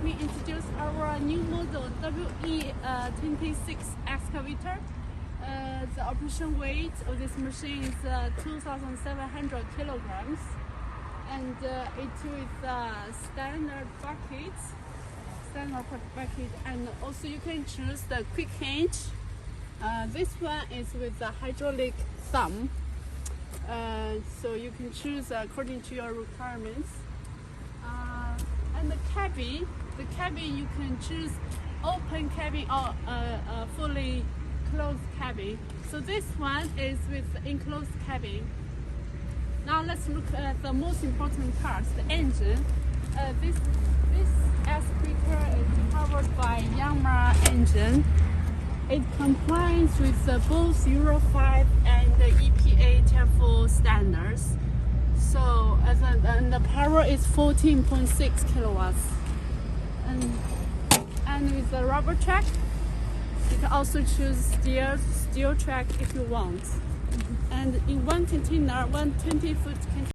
me introduce our new model WE26 excavator. The operation weight of this machine is 2,700 kilograms, and it is a standard bucket, and also you can choose the quick hinge. This one is with the hydraulic thumb, so you can choose according to your requirements. And the cabin you can choose open cabin or fully closed cabin. So this one is with enclosed cabin. Now let's look at the most important parts, the engine. This excavator is powered by Yanmar engine. It complies with both Euro 5 and the EPA TEFL standards. So and the power is 14.6 kilowatts. And with the rubber track, you can also choose steel track if you want. And in one container, 120-foot container,